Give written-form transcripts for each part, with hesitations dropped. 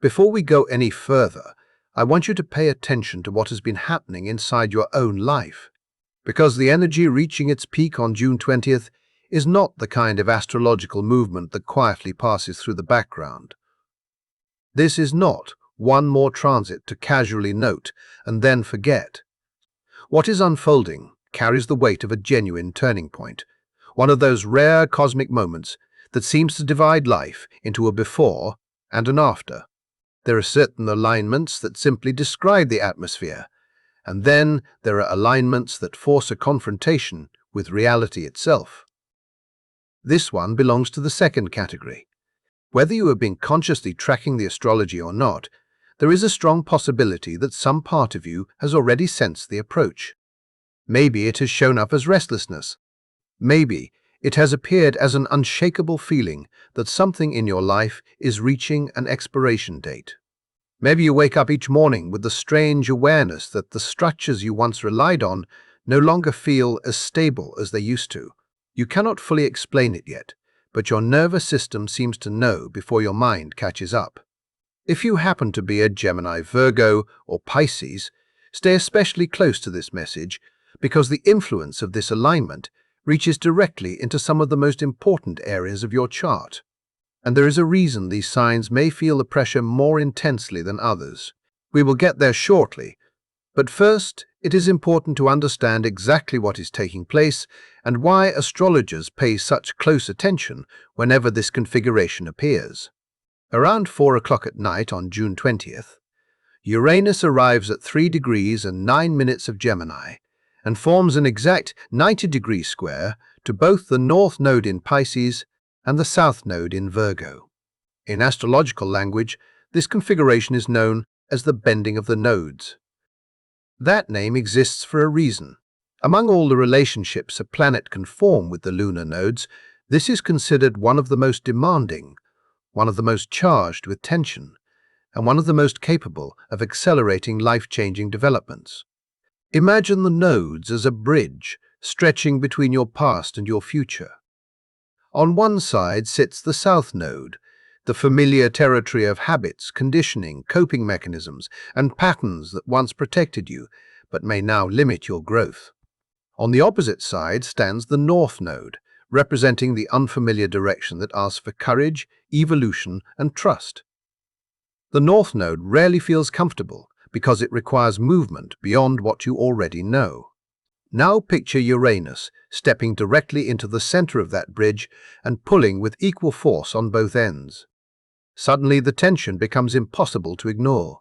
Before we go any further, I want you to pay attention to what has been happening inside your own life, because the energy reaching its peak on June 20th is not the kind of astrological movement that quietly passes through the background. This is not one more transit to casually note and then forget. What is unfolding carries the weight of a genuine turning point, one of those rare cosmic moments that seems to divide life into a before and an after. There are certain alignments that simply describe the atmosphere, and then there are alignments that force a confrontation with reality itself. This one belongs to the second category. Whether you have been consciously tracking the astrology or not, there is a strong possibility that some part of you has already sensed the approach. Maybe it has shown up as restlessness. Maybe it has appeared as an unshakable feeling that something in your life is reaching an expiration date. Maybe you wake up each morning with the strange awareness that the structures you once relied on no longer feel as stable as they used to. You cannot fully explain it yet, but your nervous system seems to know before your mind catches up. If you happen to be a Gemini, Virgo, or Pisces, stay especially close to this message because the influence of this alignment reaches directly into some of the most important areas of your chart. And there is a reason these signs may feel the pressure more intensely than others. We will get there shortly, but first, it is important to understand exactly what is taking place and why astrologers pay such close attention whenever this configuration appears. Around 4 o'clock at night on June 20th, Uranus arrives at 3 degrees and 9 minutes of Gemini and forms an exact 90-degree square to both the North Node in Pisces and the South Node in Virgo. In astrological language, this configuration is known as the bending of the nodes. That name exists for a reason. Among all the relationships a planet can form with the lunar nodes, this is considered one of the most demanding, one of the most charged with tension, and one of the most capable of accelerating life-changing developments. Imagine the nodes as a bridge stretching between your past and your future. On one side sits the South Node, the familiar territory of habits, conditioning, coping mechanisms, and patterns that once protected you, but may now limit your growth. On the opposite side stands the North Node, representing the unfamiliar direction that asks for courage, evolution, and trust. The North Node rarely feels comfortable because it requires movement beyond what you already know. Now picture Uranus stepping directly into the center of that bridge and pulling with equal force on both ends. Suddenly the tension becomes impossible to ignore.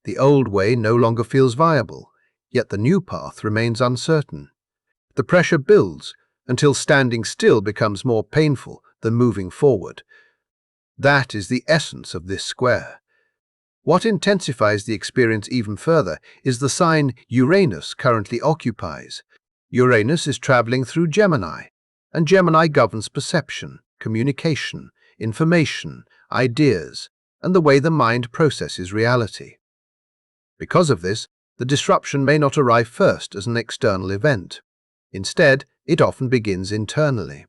The old way no longer feels viable, yet the new path remains uncertain. The pressure builds until standing still becomes more painful than moving forward. That is the essence of this square. What intensifies the experience even further is the sign Uranus currently occupies. Uranus is traveling through Gemini, and Gemini governs perception, communication, information, ideas, and the way the mind processes reality. Because of this, the disruption may not arrive first as an external event. Instead, it often begins internally.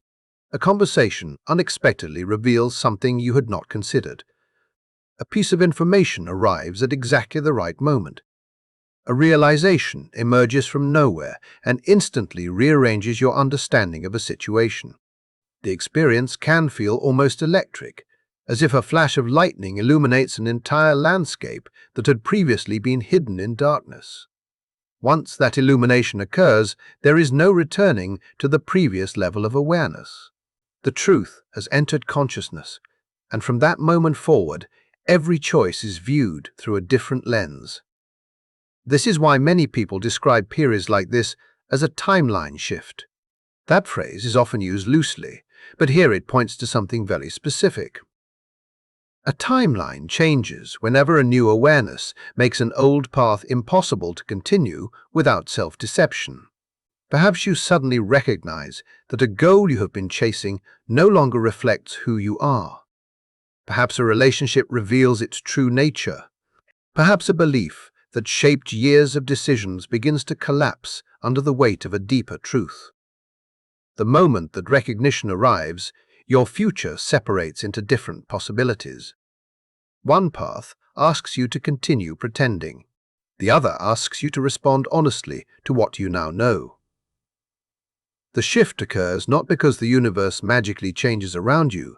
A conversation unexpectedly reveals something you had not considered. A piece of information arrives at exactly the right moment. A realization emerges from nowhere and instantly rearranges your understanding of a situation. The experience can feel almost electric, as if a flash of lightning illuminates an entire landscape that had previously been hidden in darkness. Once that illumination occurs, there is no returning to the previous level of awareness. The truth has entered consciousness, and from that moment forward, every choice is viewed through a different lens. This is why many people describe periods like this as a timeline shift. That phrase is often used loosely, but here it points to something very specific. A timeline changes whenever a new awareness makes an old path impossible to continue without self-deception. Perhaps you suddenly recognize that a goal you have been chasing no longer reflects who you are. Perhaps a relationship reveals its true nature. Perhaps a belief that shaped years of decisions begins to collapse under the weight of a deeper truth. The moment that recognition arrives, your future separates into different possibilities. One path asks you to continue pretending. The other asks you to respond honestly to what you now know. The shift occurs not because the universe magically changes around you,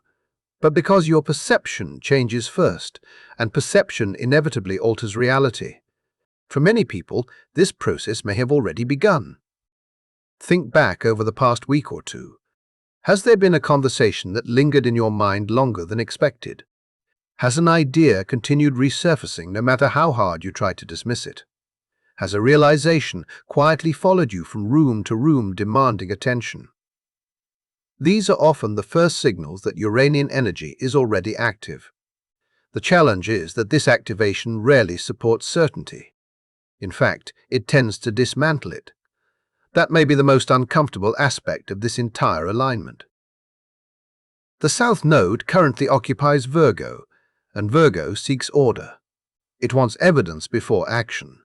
but because your perception changes first, and perception inevitably alters reality. For many people, this process may have already begun. Think back over the past week or two. Has there been a conversation that lingered in your mind longer than expected? Has an idea continued resurfacing no matter how hard you tried to dismiss it? Has a realization quietly followed you from room to room demanding attention? These are often the first signals that Uranian energy is already active. The challenge is that this activation rarely supports certainty. In fact, it tends to dismantle it. That may be the most uncomfortable aspect of this entire alignment. The South Node currently occupies Virgo, and Virgo seeks order. It wants evidence before action.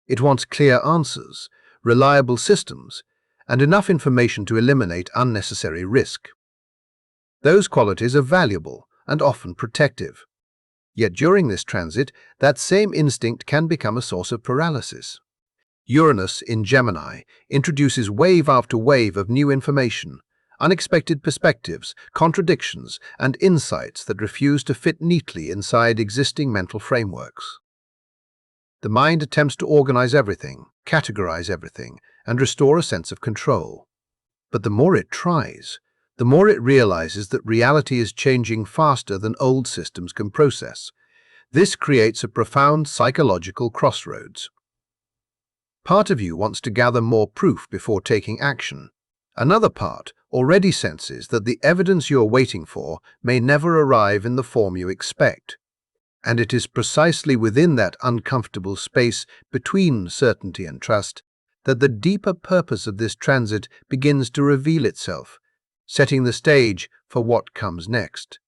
It wants clear answers, reliable systems, and enough information to eliminate unnecessary risk. Those qualities are valuable and often protective. Yet during this transit, that same instinct can become a source of paralysis. Uranus in Gemini introduces wave after wave of new information, unexpected perspectives, contradictions, and insights that refuse to fit neatly inside existing mental frameworks. The mind attempts to organize everything, categorize everything, and restore a sense of control. But the more it tries, the more it realizes that reality is changing faster than old systems can process. This creates a profound psychological crossroads. Part of you wants to gather more proof before taking action. Another part already senses that the evidence you're waiting for may never arrive in the form you expect. And it is precisely within that uncomfortable space between certainty and trust that the deeper purpose of this transit begins to reveal itself, setting the stage for what comes next.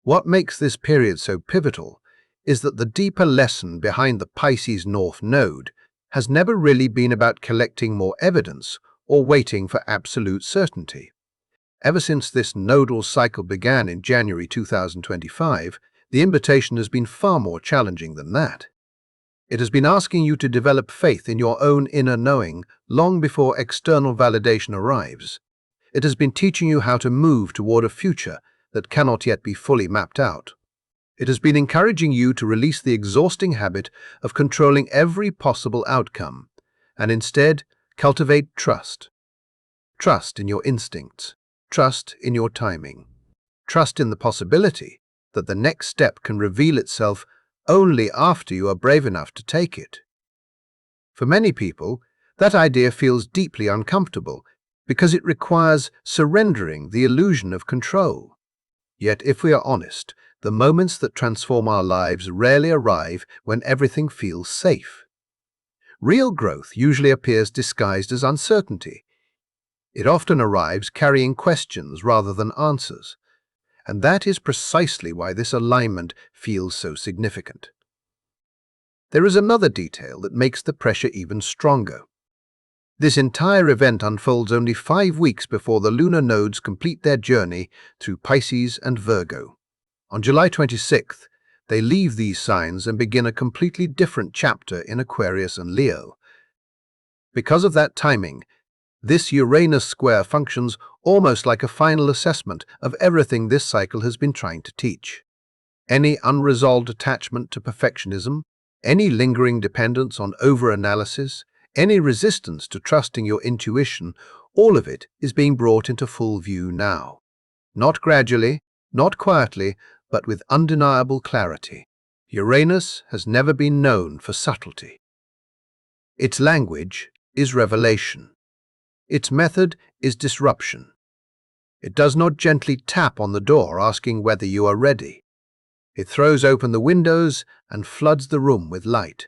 What makes this period so pivotal is that the deeper lesson behind the Pisces North Node has never really been about collecting more evidence or waiting for absolute certainty. Ever since this nodal cycle began in January 2025, the invitation has been far more challenging than that. It has been asking you to develop faith in your own inner knowing long before external validation arrives. It has been teaching you how to move toward a future that cannot yet be fully mapped out. It has been encouraging you to release the exhausting habit of controlling every possible outcome and instead cultivate trust. Trust in your instincts, trust in your timing, trust in the possibility that the next step can reveal itself only after you are brave enough to take it. For many people, that idea feels deeply uncomfortable because it requires surrendering the illusion of control. Yet, if we are honest, the moments that transform our lives rarely arrive when everything feels safe. Real growth usually appears disguised as uncertainty. It often arrives carrying questions rather than answers. And that is precisely why this alignment feels so significant. There is another detail that makes the pressure even stronger. This entire event unfolds only 5 weeks before the lunar nodes complete their journey through Pisces and Virgo. On July 26th, they leave these signs and begin a completely different chapter in Aquarius and Leo. Because of that timing, this Uranus square functions almost like a final assessment of everything this cycle has been trying to teach. Any unresolved attachment to perfectionism, any lingering dependence on overanalysis, any resistance to trusting your intuition, all of it is being brought into full view now. Not gradually, not quietly, but with undeniable clarity. Uranus has never been known for subtlety. Its language is revelation. Its method is disruption. It does not gently tap on the door asking whether you are ready. It throws open the windows and floods the room with light.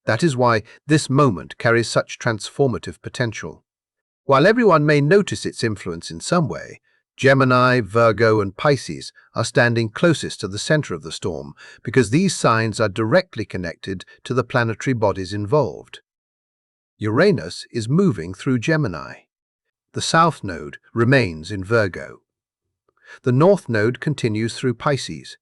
That is why this moment carries such transformative potential. While everyone may notice its influence in some way, Gemini, Virgo, and Pisces are standing closest to the center of the storm because these signs are directly connected to the planetary bodies involved. Uranus is moving through Gemini. The South Node remains in Virgo. The North Node continues through Pisces.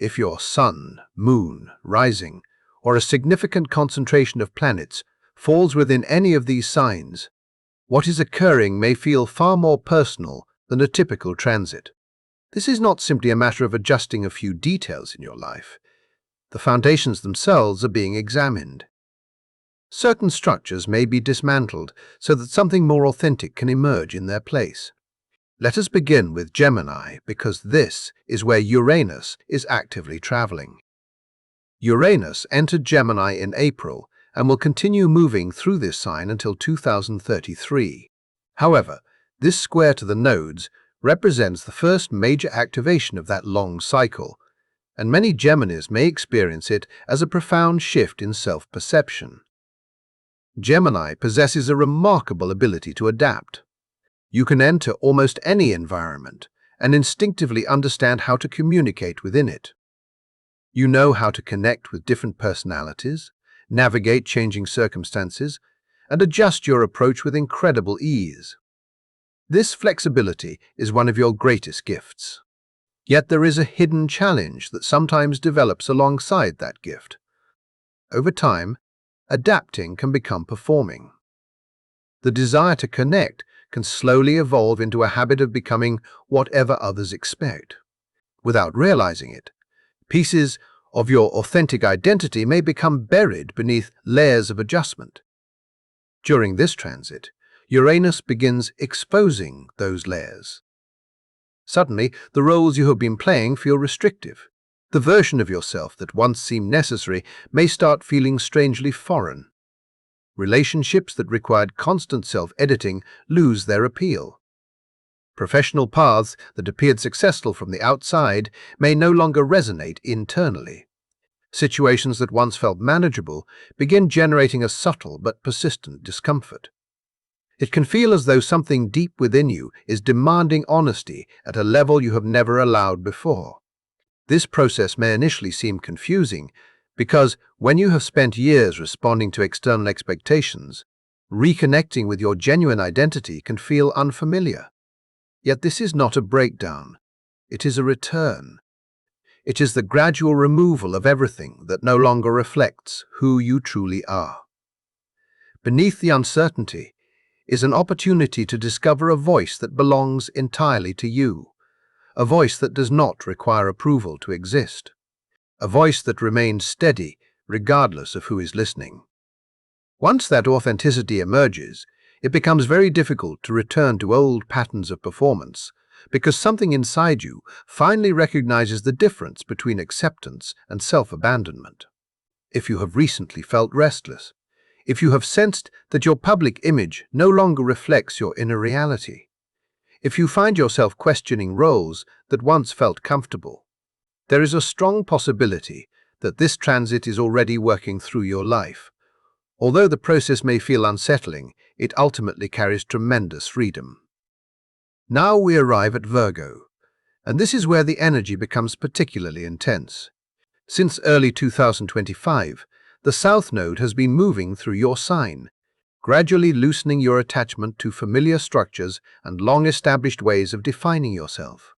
If your sun, moon, rising, or a significant concentration of planets falls within any of these signs, what is occurring may feel far more personal than a typical transit. This is not simply a matter of adjusting a few details in your life. The foundations themselves are being examined. Certain structures may be dismantled so that something more authentic can emerge in their place. Let us begin with Gemini, because this is where Uranus is actively traveling. Uranus entered Gemini in April and will continue moving through this sign until 2033. However, this square to the nodes represents the first major activation of that long cycle, and many Geminis may experience it as a profound shift in self-perception. Gemini possesses a remarkable ability to adapt. You can enter almost any environment and instinctively understand how to communicate within it. You know how to connect with different personalities, navigate changing circumstances, and adjust your approach with incredible ease. This flexibility is one of your greatest gifts. Yet there is a hidden challenge that sometimes develops alongside that gift. Over time, adapting can become performing. The desire to connect can slowly evolve into a habit of becoming whatever others expect. Without realizing it, pieces of your authentic identity may become buried beneath layers of adjustment. During this transit, Uranus begins exposing those layers. Suddenly, the roles you have been playing feel restrictive. The version of yourself that once seemed necessary may start feeling strangely foreign. Relationships that required constant self-editing lose their appeal. Professional paths that appeared successful from the outside may no longer resonate internally. Situations that once felt manageable begin generating a subtle but persistent discomfort. It can feel as though something deep within you is demanding honesty at a level you have never allowed before. This process may initially seem confusing because when you have spent years responding to external expectations, reconnecting with your genuine identity can feel unfamiliar. Yet this is not a breakdown. It is a return. It is the gradual removal of everything that no longer reflects who you truly are. Beneath the uncertainty is an opportunity to discover a voice that belongs entirely to you, a voice that does not require approval to exist, a voice that remains steady regardless of who is listening. Once that authenticity emerges, it becomes very difficult to return to old patterns of performance, because something inside you finally recognizes the difference between acceptance and self-abandonment. If you have recently felt restless, if you have sensed that your public image no longer reflects your inner reality, if you find yourself questioning roles that once felt comfortable, there is a strong possibility that this transit is already working through your life. Although the process may feel unsettling, it ultimately carries tremendous freedom. Now we arrive at Virgo, and this is where the energy becomes particularly intense. Since early 2025, the South Node has been moving through your sign, gradually loosening your attachment to familiar structures and long-established ways of defining yourself.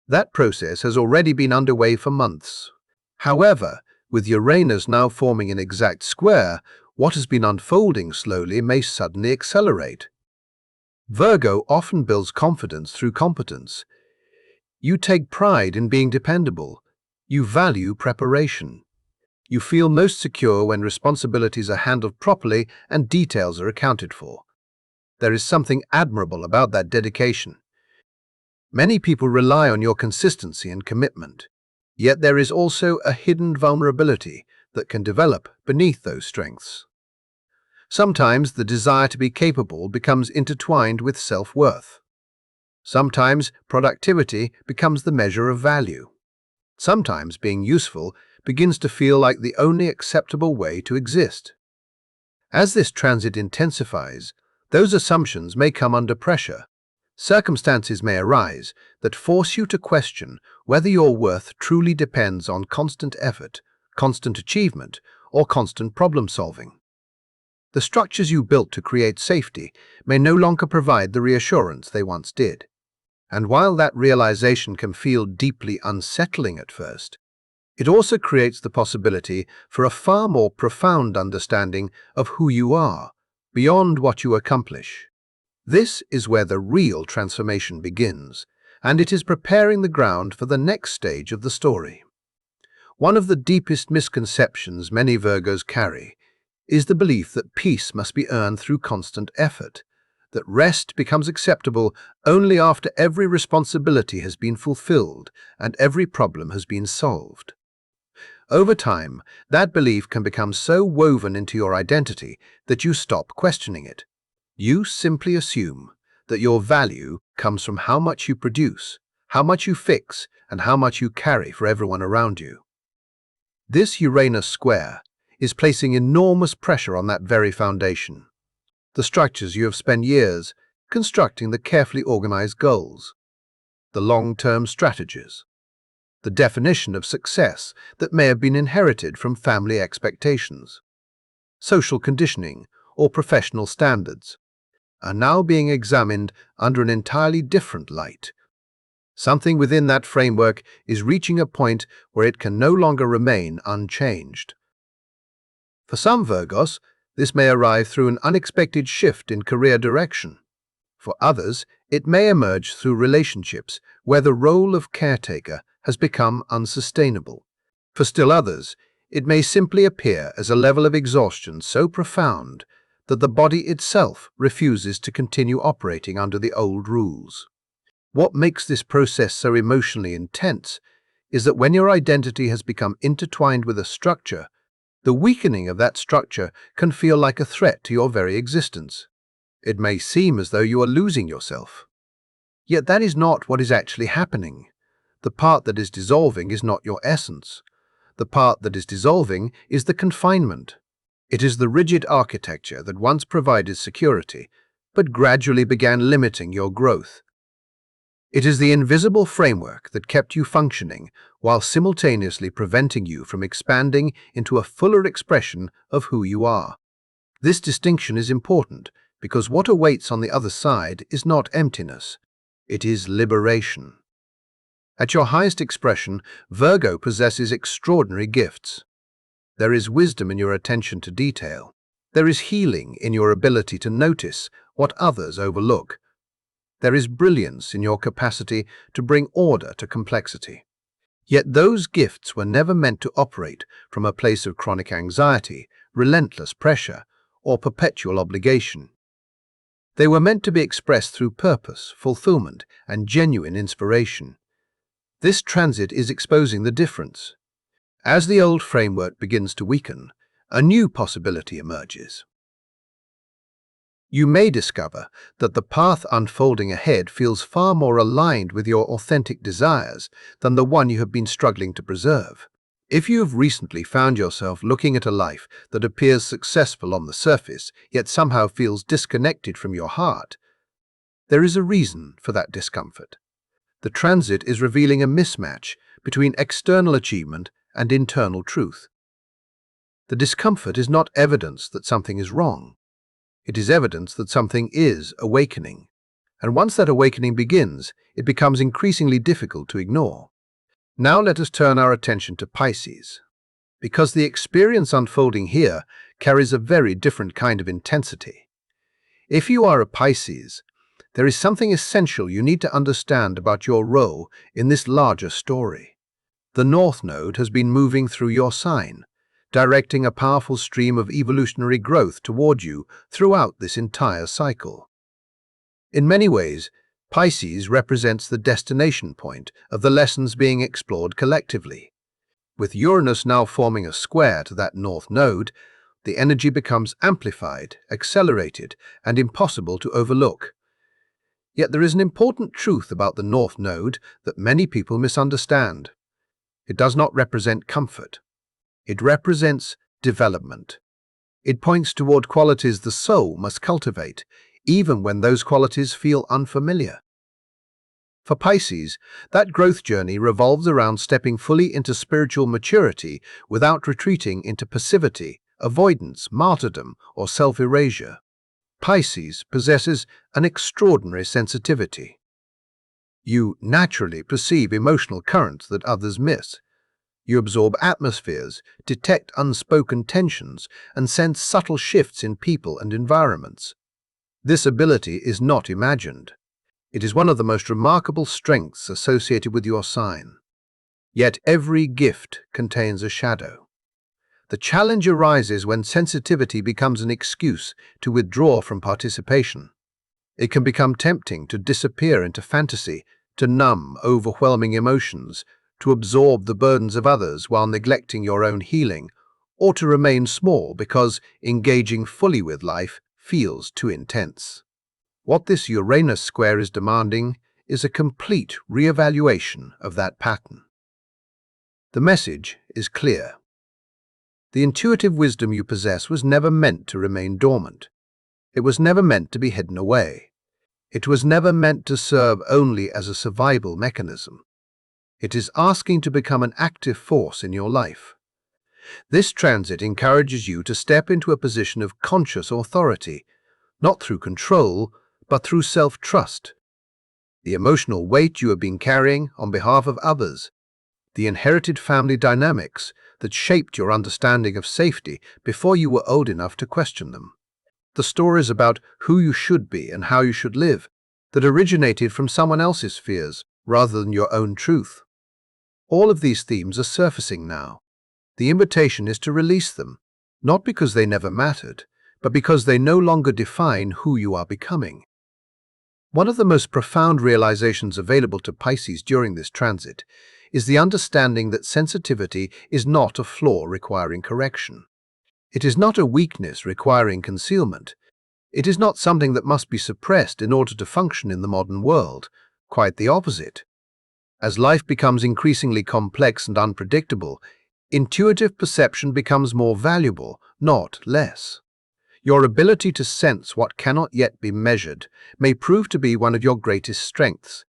That process has already been underway for months. However, with Uranus now forming an exact square, what has been unfolding slowly may suddenly accelerate. Virgo often builds confidence through competence. You take pride in being dependable. You value preparation. You feel most secure when responsibilities are handled properly and details are accounted for. There is something admirable about that dedication. Many people rely on your consistency and commitment, yet there is also a hidden vulnerability that can develop beneath those strengths. Sometimes the desire to be capable becomes intertwined with self-worth. Sometimes productivity becomes the measure of value. Sometimes being useful begins to feel like the only acceptable way to exist. As this transit intensifies, those assumptions may come under pressure. Circumstances may arise that force you to question whether your worth truly depends on constant effort, constant achievement, or constant problem-solving. The structures you built to create safety may no longer provide the reassurance they once did. And while that realization can feel deeply unsettling at first, It also creates the possibility for a far more profound understanding of who you are, beyond what you accomplish. This is where the real transformation begins, and it is preparing the ground for the next stage of the story. One of the deepest misconceptions many Virgos carry is the belief that peace must be earned through constant effort, that rest becomes acceptable only after every responsibility has been fulfilled and every problem has been solved. Over time, that belief can become so woven into your identity that you stop questioning it. You simply assume that your value comes from how much you produce, how much you fix, and how much you carry for everyone around you. This Uranus square is placing enormous pressure on that very foundation. The structures you have spent years constructing, the carefully organized goals, the long-term strategies, the definition of success that may have been inherited from family expectations, social conditioning, or professional standards, are now being examined under an entirely different light. Something within that framework is reaching a point where it can no longer remain unchanged. For some Virgos, this may arrive through an unexpected shift in career direction. For others, it may emerge through relationships where the role of caretaker has become unsustainable. For still others, it may simply appear as a level of exhaustion so profound that the body itself refuses to continue operating under the old rules. What makes this process so emotionally intense is that when your identity has become intertwined with a structure, the weakening of that structure can feel like a threat to your very existence. It may seem as though you are losing yourself. Yet that is not what is actually happening. The part that is dissolving is not your essence. The part that is dissolving is the confinement. It is the rigid architecture that once provided security, but gradually began limiting your growth. It is the invisible framework that kept you functioning while simultaneously preventing you from expanding into a fuller expression of who you are. This distinction is important because what awaits on the other side is not emptiness, it is liberation. At your highest expression, Virgo possesses extraordinary gifts. There is wisdom in your attention to detail. There is healing in your ability to notice what others overlook. There is brilliance in your capacity to bring order to complexity. Yet those gifts were never meant to operate from a place of chronic anxiety, relentless pressure, or perpetual obligation. They were meant to be expressed through purpose, fulfillment, and genuine inspiration. This transit is exposing the difference. As the old framework begins to weaken, a new possibility emerges. You may discover that the path unfolding ahead feels far more aligned with your authentic desires than the one you have been struggling to preserve. If you have recently found yourself looking at a life that appears successful on the surface, yet somehow feels disconnected from your heart, there is a reason for that discomfort. The transit is revealing a mismatch between external achievement and internal truth. The discomfort is not evidence that something is wrong. It is evidence that something is awakening. And once that awakening begins, it becomes increasingly difficult to ignore. Now let us turn our attention to Pisces, because the experience unfolding here carries a very different kind of intensity. If you are a Pisces, there is something essential you need to understand about your role in this larger story. The North Node has been moving through your sign, directing a powerful stream of evolutionary growth toward you throughout this entire cycle. In many ways, Pisces represents the destination point of the lessons being explored collectively. With Uranus now forming a square to that North Node, the energy becomes amplified, accelerated, and impossible to overlook. Yet there is an important truth about the North Node that many people misunderstand. It does not represent comfort. It represents development. It points toward qualities the soul must cultivate, even when those qualities feel unfamiliar. For Pisces, that growth journey revolves around stepping fully into spiritual maturity without retreating into passivity, avoidance, martyrdom, or self-erasure. Pisces possesses an extraordinary sensitivity. You naturally perceive emotional currents that others miss. You absorb atmospheres, detect unspoken tensions, and sense subtle shifts in people and environments. This ability is not imagined. It is one of the most remarkable strengths associated with your sign. Yet every gift contains a shadow. The challenge arises when sensitivity becomes an excuse to withdraw from participation. It can become tempting to disappear into fantasy, to numb overwhelming emotions, to absorb the burdens of others while neglecting your own healing, or to remain small because engaging fully with life feels too intense. What this Uranus square is demanding is a complete re-evaluation of that pattern. The message is clear. The intuitive wisdom you possess was never meant to remain dormant. It was never meant to be hidden away. It was never meant to serve only as a survival mechanism. It is asking to become an active force in your life. This transit encourages you to step into a position of conscious authority, not through control, but through self-trust. The emotional weight you have been carrying on behalf of others, the inherited family dynamics that shaped your understanding of safety before you were old enough to question them. The stories about who you should be and how you should live that originated from someone else's fears rather than your own truth. All of these themes are surfacing now. The invitation is to release them, not because they never mattered, but because they no longer define who you are becoming. One of the most profound realizations available to Pisces during this transit is the understanding that sensitivity is not a flaw requiring correction. It is not a weakness requiring concealment. It is not something that must be suppressed in order to function in the modern world. Quite the opposite. As life becomes increasingly complex and unpredictable, intuitive perception becomes more valuable, not less. Your ability to sense what cannot yet be measured may prove to be one of your greatest strengths.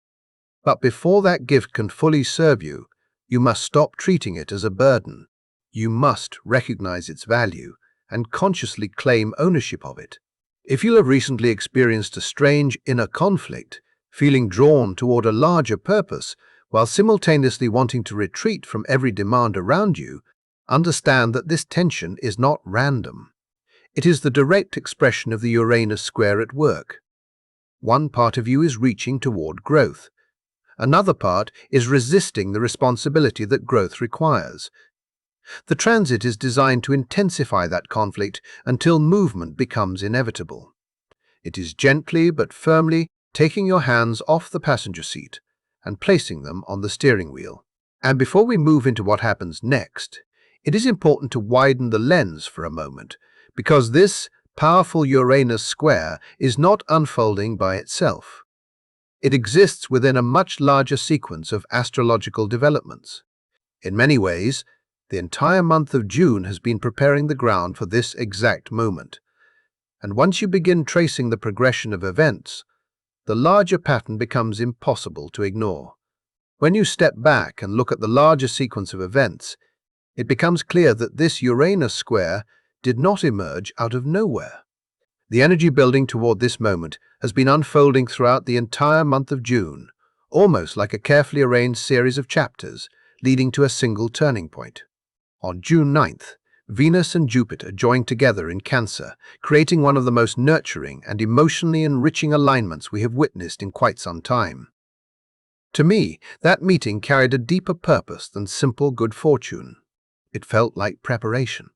But before that gift can fully serve you, you must stop treating it as a burden. You must recognize its value and consciously claim ownership of it. If you have recently experienced a strange inner conflict, feeling drawn toward a larger purpose, while simultaneously wanting to retreat from every demand around you, understand that this tension is not random. It is the direct expression of the Uranus square at work. One part of you is reaching toward growth. Another part is resisting the responsibility that growth requires. The transit is designed to intensify that conflict until movement becomes inevitable. It is gently but firmly taking your hands off the passenger seat and placing them on the steering wheel. And before we move into what happens next, it is important to widen the lens for a moment, because this powerful Uranus square is not unfolding by itself. It exists within a much larger sequence of astrological developments. In many ways, the entire month of June has been preparing the ground for this exact moment. And once you begin tracing the progression of events, the larger pattern becomes impossible to ignore. When you step back and look at the larger sequence of events, it becomes clear that this Uranus square did not emerge out of nowhere. The energy building toward this moment has been unfolding throughout the entire month of June, almost like a carefully arranged series of chapters leading to a single turning point. On June 9th, Venus and Jupiter joined together in Cancer, creating one of the most nurturing and emotionally enriching alignments we have witnessed in quite some time. To me, that meeting carried a deeper purpose than simple good fortune. It felt like preparation.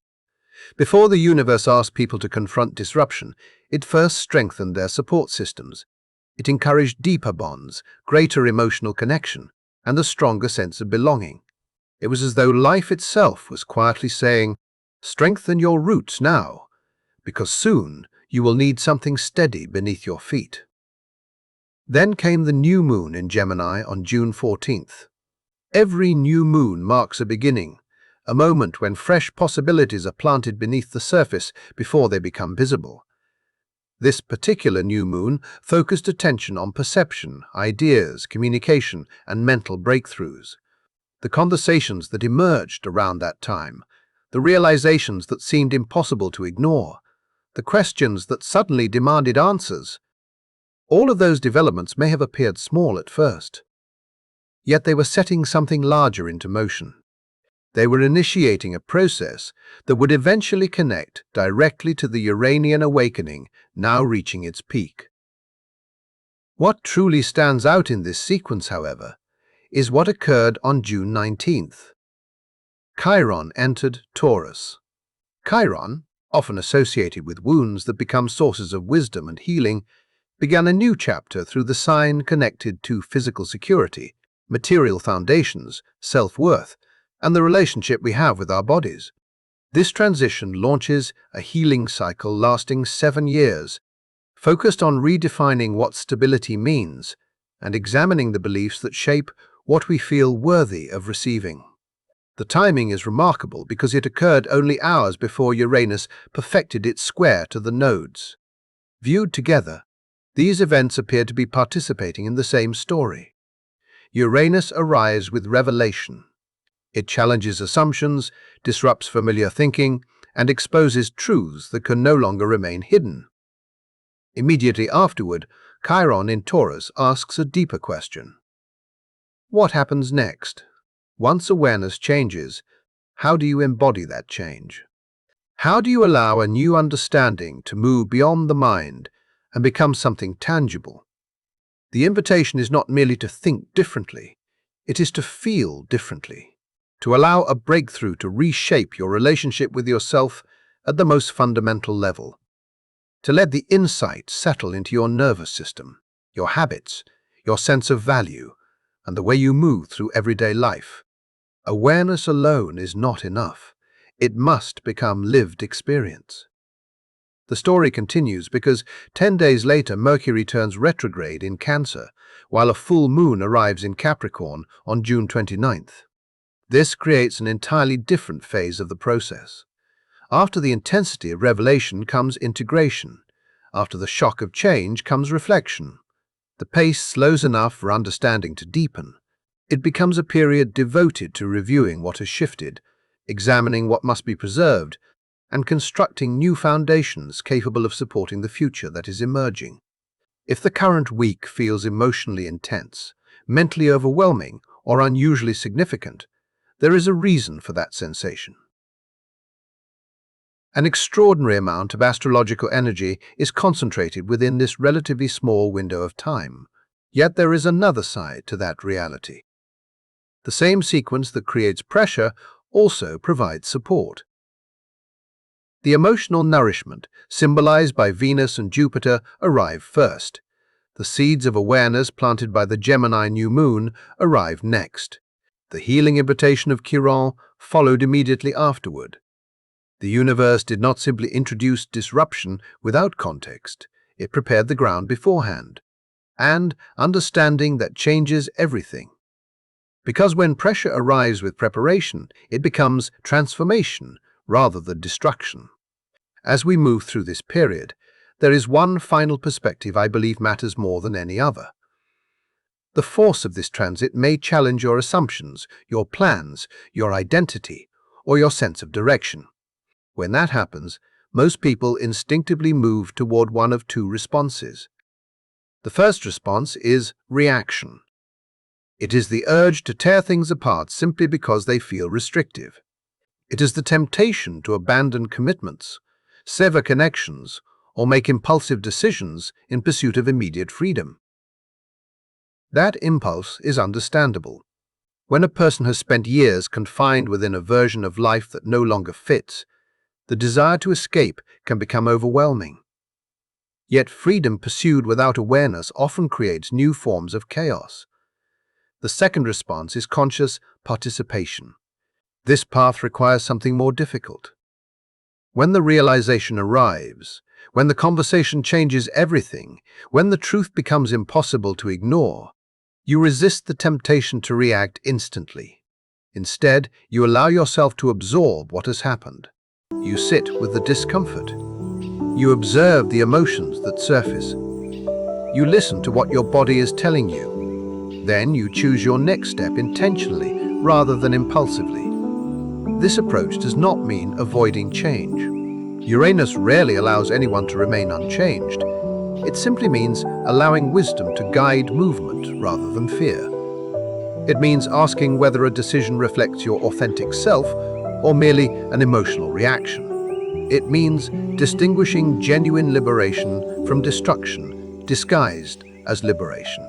Before the universe asked people to confront disruption, it first strengthened their support systems. It encouraged deeper bonds, greater emotional connection, and a stronger sense of belonging. It was as though life itself was quietly saying, "Strengthen your roots now, because soon you will need something steady beneath your feet." Then came the new moon in Gemini on June 14th. Every new moon marks a beginning, a moment when fresh possibilities are planted beneath the surface before they become visible. This particular new moon focused attention on perception, ideas, communication, and mental breakthroughs. The conversations that emerged around that time, the realizations that seemed impossible to ignore, the questions that suddenly demanded answers, all of those developments may have appeared small at first. Yet they were setting something larger into motion. They were initiating a process that would eventually connect directly to the Uranian awakening, now reaching its peak. What truly stands out in this sequence, however, is what occurred on June 19th. Chiron entered Taurus. Chiron, often associated with wounds that become sources of wisdom and healing, began a new chapter through the sign connected to physical security, material foundations, self-worth, and the relationship we have with our bodies. This transition launches a healing cycle lasting 7 years, focused on redefining what stability means and examining the beliefs that shape what we feel worthy of receiving. The timing is remarkable because it occurred only hours before Uranus perfected its square to the nodes. Viewed together, these events appear to be participating in the same story. Uranus arrives with revelation. It challenges assumptions, disrupts familiar thinking, and exposes truths that can no longer remain hidden. Immediately afterward, Chiron in Taurus asks a deeper question. What happens next? Once awareness changes, how do you embody that change? How do you allow a new understanding to move beyond the mind and become something tangible? The invitation is not merely to think differently, it is to feel differently, to allow a breakthrough to reshape your relationship with yourself at the most fundamental level, to let the insight settle into your nervous system, your habits, your sense of value, and the way you move through everyday life. Awareness alone is not enough. It must become lived experience. The story continues because 10 days later Mercury turns retrograde in Cancer, while a full moon arrives in Capricorn on June 29th. This creates an entirely different phase of the process. After the intensity of revelation comes integration. After the shock of change comes reflection. The pace slows enough for understanding to deepen. It becomes a period devoted to reviewing what has shifted, examining what must be preserved, and constructing new foundations capable of supporting the future that is emerging. If the current week feels emotionally intense, mentally overwhelming, or unusually significant, there is a reason for that sensation. An extraordinary amount of astrological energy is concentrated within this relatively small window of time. Yet there is another side to that reality. The same sequence that creates pressure also provides support. The emotional nourishment, symbolized by Venus and Jupiter, arrive first. The seeds of awareness planted by the Gemini new moon arrive next. The healing invitation of Chiron followed immediately afterward. The universe did not simply introduce disruption without context, it prepared the ground beforehand. And understanding that changes everything. Because when pressure arrives with preparation, it becomes transformation rather than destruction. As we move through this period, there is one final perspective I believe matters more than any other. The force of this transit may challenge your assumptions, your plans, your identity, or your sense of direction. When that happens, most people instinctively move toward one of two responses. The first response is reaction. It is the urge to tear things apart simply because they feel restrictive. It is the temptation to abandon commitments, sever connections, or make impulsive decisions in pursuit of immediate freedom. That impulse is understandable. When a person has spent years confined within a version of life that no longer fits, the desire to escape can become overwhelming. Yet freedom pursued without awareness often creates new forms of chaos. The second response is conscious participation. This path requires something more difficult. When the realization arrives, when the conversation changes everything, when the truth becomes impossible to ignore, you resist the temptation to react instantly. Instead, you allow yourself to absorb what has happened. You sit with the discomfort. You observe the emotions that surface. You listen to what your body is telling you. Then you choose your next step intentionally rather than impulsively. This approach does not mean avoiding change. Uranus rarely allows anyone to remain unchanged. It simply means allowing wisdom to guide movement rather than fear. It means asking whether a decision reflects your authentic self or merely an emotional reaction. It means distinguishing genuine liberation from destruction, disguised as liberation.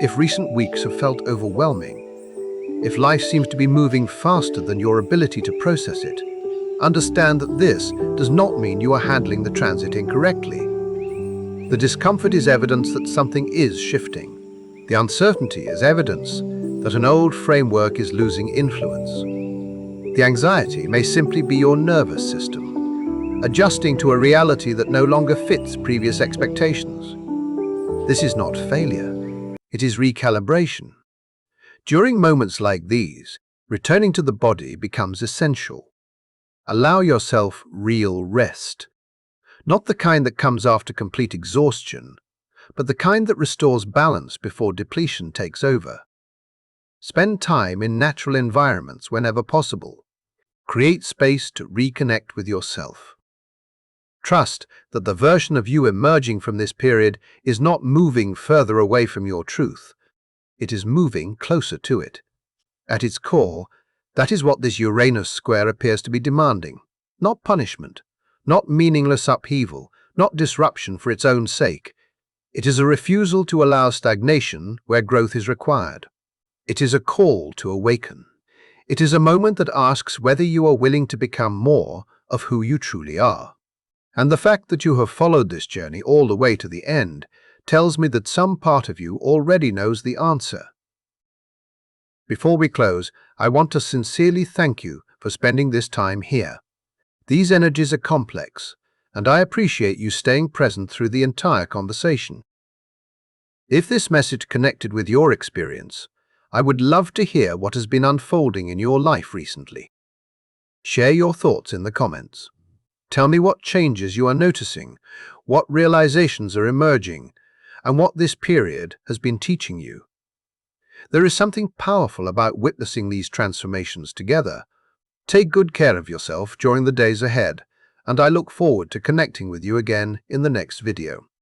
If recent weeks have felt overwhelming, if life seems to be moving faster than your ability to process it, understand that this does not mean you are handling the transit incorrectly. The discomfort is evidence that something is shifting. The uncertainty is evidence that an old framework is losing influence. The anxiety may simply be your nervous system, adjusting to a reality that no longer fits previous expectations. This is not failure, it is recalibration. During moments like these, returning to the body becomes essential. Allow yourself real rest. Not the kind that comes after complete exhaustion, but the kind that restores balance before depletion takes over. Spend time in natural environments whenever possible. Create space to reconnect with yourself. Trust that the version of you emerging from this period is not moving further away from your truth. It is moving closer to it. At its core, that is what this Uranus square appears to be demanding. Not punishment, not meaningless upheaval, not disruption for its own sake. It is a refusal to allow stagnation where growth is required. It is a call to awaken. It is a moment that asks whether you are willing to become more of who you truly are. And the fact that you have followed this journey all the way to the end tells me that some part of you already knows the answer. Before we close, I want to sincerely thank you for spending this time here. These energies are complex, and I appreciate you staying present through the entire conversation. If this message connected with your experience, I would love to hear what has been unfolding in your life recently. Share your thoughts in the comments. Tell me what changes you are noticing, what realizations are emerging, and what this period has been teaching you. There is something powerful about witnessing these transformations together. Take good care of yourself during the days ahead, and I look forward to connecting with you again in the next video.